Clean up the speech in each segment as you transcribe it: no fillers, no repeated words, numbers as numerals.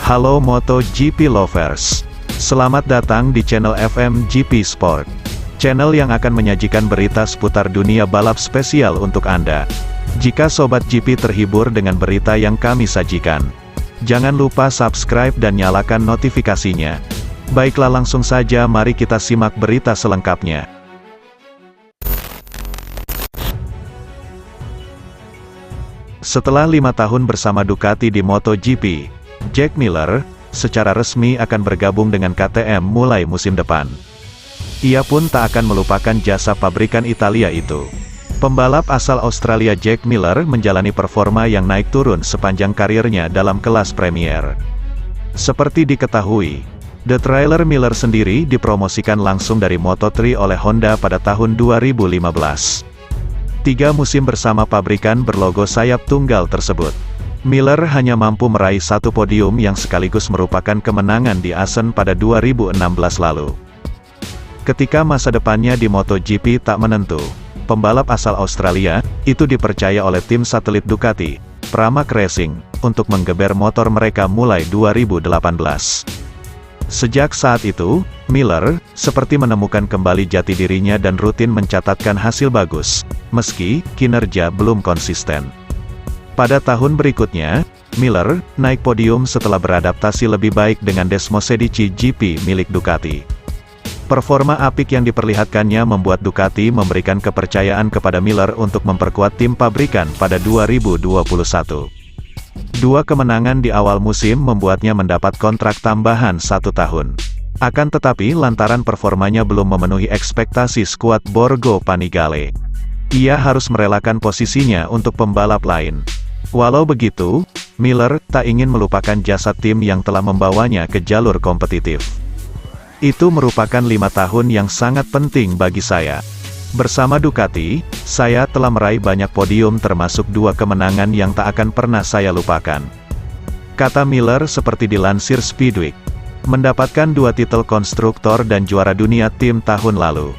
Halo MotoGP lovers. Selamat datang di channel FMGP Sport. Channel yang akan menyajikan berita seputar dunia balap spesial untuk Anda. Jika Sobat GP terhibur dengan berita yang kami sajikan, jangan lupa subscribe dan nyalakan notifikasinya. Baiklah, langsung saja mari kita simak berita selengkapnya. Setelah 5 tahun bersama Ducati di MotoGP, Jack Miller secara resmi akan bergabung dengan KTM mulai musim depan. Ia pun tak akan melupakan jasa pabrikan Italia itu. Pembalap asal Australia Jack Miller menjalani performa yang naik turun sepanjang karirnya dalam kelas Premier. Seperti diketahui, The Trailer Miller sendiri dipromosikan langsung dari Moto3 oleh Honda pada tahun 2015. 3 musim bersama pabrikan berlogo sayap tunggal tersebut, Miller hanya mampu meraih 1 podium yang sekaligus merupakan kemenangan di Assen pada 2016 lalu. Ketika masa depannya di MotoGP tak menentu, pembalap asal Australia itu dipercaya oleh tim satelit Ducati, Pramac Racing, untuk menggeber motor mereka mulai 2018. Sejak saat itu, Miller seperti menemukan kembali jati dirinya dan rutin mencatatkan hasil bagus, meski kinerja belum konsisten. Pada tahun berikutnya, Miller naik podium setelah beradaptasi lebih baik dengan Desmosedici GP milik Ducati. Performa apik yang diperlihatkannya membuat Ducati memberikan kepercayaan kepada Miller untuk memperkuat tim pabrikan pada 2021. 2 kemenangan di awal musim membuatnya mendapat kontrak tambahan 1 tahun. Akan tetapi lantaran performanya belum memenuhi ekspektasi skuad Borgo Panigale, ia harus merelakan posisinya untuk pembalap lain. Walau begitu, Miller tak ingin melupakan jasa tim yang telah membawanya ke jalur kompetitif. Itu merupakan 5 tahun yang sangat penting bagi saya. Bersama Ducati, saya telah meraih banyak podium termasuk 2 kemenangan yang tak akan pernah saya lupakan, kata Miller seperti dilansir Speedweek. Mendapatkan 2 titel konstruktor dan juara dunia tim tahun lalu,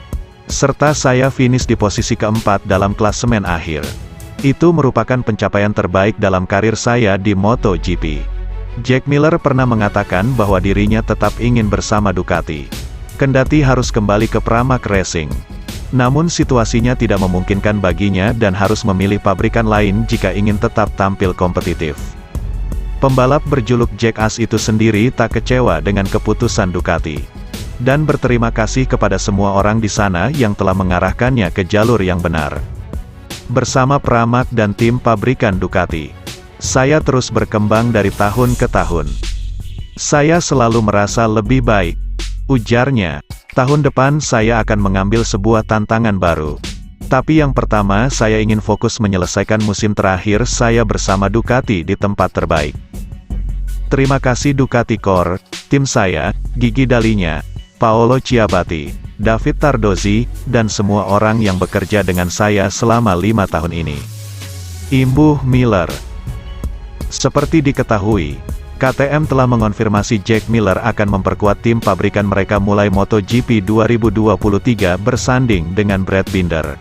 serta saya finish di posisi keempat dalam klasemen akhir. Itu merupakan pencapaian terbaik dalam karir saya di MotoGP. Jack Miller pernah mengatakan bahwa dirinya tetap ingin bersama Ducati, kendati harus kembali ke Pramac Racing. Namun situasinya tidak memungkinkan baginya dan harus memilih pabrikan lain jika ingin tetap tampil kompetitif. Pembalap berjuluk Jack As itu sendiri tak kecewa dengan keputusan Ducati, dan berterima kasih kepada semua orang di sana yang telah mengarahkannya ke jalur yang benar. Bersama Pramac dan tim pabrikan Ducati, saya terus berkembang dari tahun ke tahun. Saya selalu merasa lebih baik, ujarnya. Tahun depan saya akan mengambil sebuah tantangan baru. Tapi yang pertama saya ingin fokus menyelesaikan musim terakhir saya bersama Ducati di tempat terbaik. Terima kasih Ducati Core, tim saya, Gigi Dalinya, Paolo Ciabatti, David Tardozzi, dan semua orang yang bekerja dengan saya selama 5 tahun ini, imbuh Miller. Seperti diketahui, KTM telah mengonfirmasi Jack Miller akan memperkuat tim pabrikan mereka mulai MotoGP 2023 bersanding dengan Brad Binder.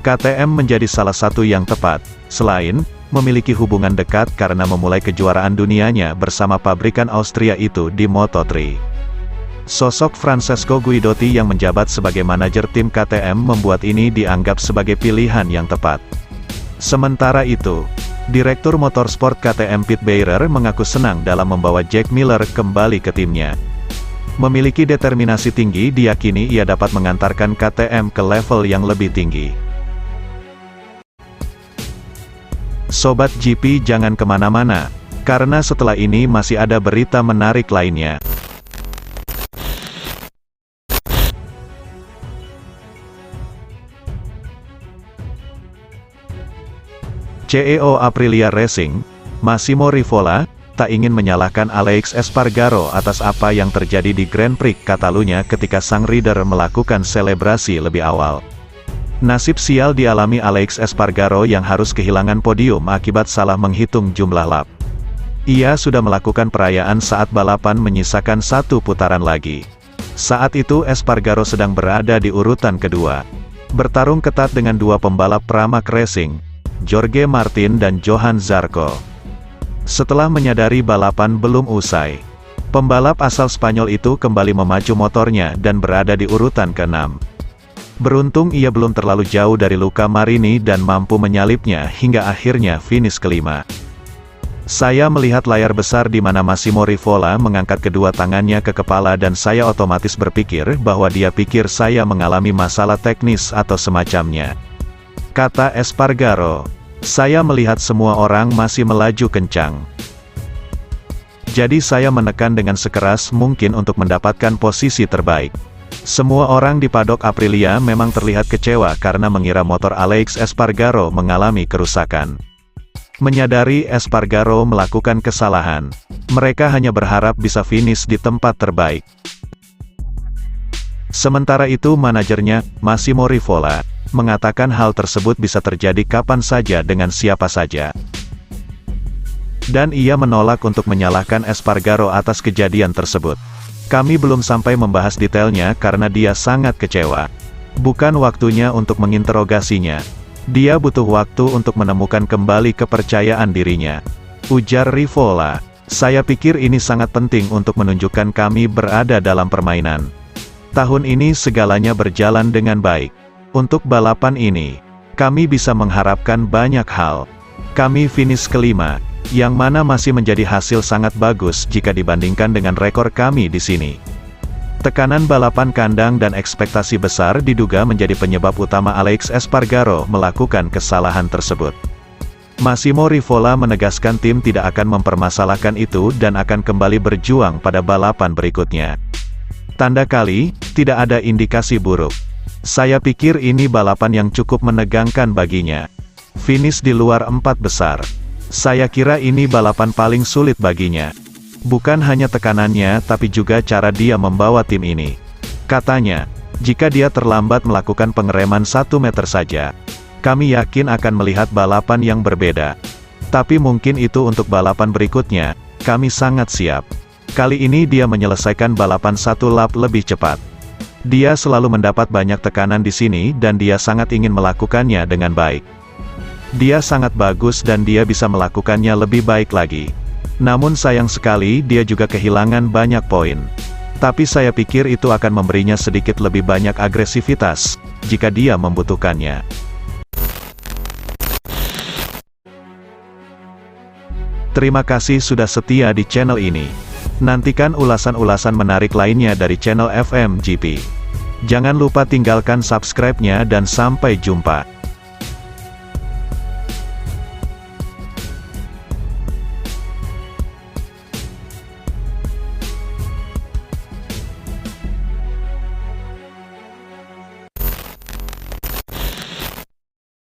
KTM menjadi salah satu yang tepat, selain memiliki hubungan dekat karena memulai kejuaraan dunianya bersama pabrikan Austria itu di Moto3. Sosok Francesco Guidotti yang menjabat sebagai manajer tim KTM membuat ini dianggap sebagai pilihan yang tepat. Sementara itu, Direktur Motorsport KTM Pit Beirer mengaku senang dalam membawa Jack Miller kembali ke timnya. Memiliki determinasi tinggi, diyakini ia dapat mengantarkan KTM ke level yang lebih tinggi. Sobat GP jangan kemana-mana, karena setelah ini masih ada berita menarik lainnya. CEO Aprilia Racing, Massimo Rivola, tak ingin menyalahkan Alex Espargaro atas apa yang terjadi di Grand Prix Catalunya ketika sang rider melakukan selebrasi lebih awal. Nasib sial dialami Alex Espargaro yang harus kehilangan podium akibat salah menghitung jumlah lap. Ia sudah melakukan perayaan saat balapan menyisakan 1 putaran lagi. Saat itu Espargaro sedang berada di urutan kedua, bertarung ketat dengan 2 pembalap Pramac Racing, Jorge Martin dan Johan Zarco. Setelah menyadari balapan belum usai, pembalap asal Spanyol itu kembali memacu motornya dan berada di urutan ke-6. Beruntung ia belum terlalu jauh dari Luca Marini dan mampu menyalipnya hingga akhirnya finish kelima. Saya melihat layar besar di mana Massimo Rivola mengangkat kedua tangannya ke kepala dan saya otomatis berpikir bahwa dia pikir saya mengalami masalah teknis atau semacamnya. Kata Espargaro, saya melihat semua orang masih melaju kencang. Jadi saya menekan dengan sekeras mungkin untuk mendapatkan posisi terbaik. Semua orang di padok Aprilia memang terlihat kecewa karena mengira motor Alex Espargaro mengalami kerusakan. Menyadari Espargaro melakukan kesalahan, mereka hanya berharap bisa finish di tempat terbaik. Sementara itu manajernya, Massimo Rivola, mengatakan hal tersebut bisa terjadi kapan saja dengan siapa saja. Dan ia menolak untuk menyalahkan Espargaro atas kejadian tersebut. Kami belum sampai membahas detailnya karena dia sangat kecewa. Bukan waktunya untuk menginterogasinya. Dia butuh waktu untuk menemukan kembali kepercayaan dirinya. Ujar Rivola, saya pikir ini sangat penting untuk menunjukkan kami berada dalam permainan. Tahun ini segalanya berjalan dengan baik. Untuk balapan ini, kami bisa mengharapkan banyak hal. Kami finish kelima, yang mana masih menjadi hasil sangat bagus jika dibandingkan dengan rekor kami di sini. Tekanan balapan kandang dan ekspektasi besar diduga menjadi penyebab utama Alex Espargaro melakukan kesalahan tersebut. Massimo Rivola menegaskan tim tidak akan mempermasalahkan itu dan akan kembali berjuang pada balapan berikutnya. Tanda kali, tidak ada indikasi buruk. Saya pikir ini balapan yang cukup menegangkan baginya. Finish di luar 4 besar. Saya kira ini balapan paling sulit baginya. Bukan hanya tekanannya tapi juga cara dia membawa tim ini. Katanya, jika dia terlambat melakukan pengereman 1 meter saja, kami yakin akan melihat balapan yang berbeda. Tapi mungkin itu untuk balapan berikutnya, kami sangat siap. Kali ini dia menyelesaikan balapan 1 lap lebih cepat. Dia selalu mendapat banyak tekanan di sini dan dia sangat ingin melakukannya dengan baik. Dia sangat bagus dan dia bisa melakukannya lebih baik lagi. Namun sayang sekali dia juga kehilangan banyak poin. Tapi saya pikir itu akan memberinya sedikit lebih banyak agresivitas, jika dia membutuhkannya. Terima kasih sudah setia di channel ini. Nantikan ulasan-ulasan menarik lainnya dari channel FMGP. Jangan lupa tinggalkan subscribe-nya dan sampai jumpa.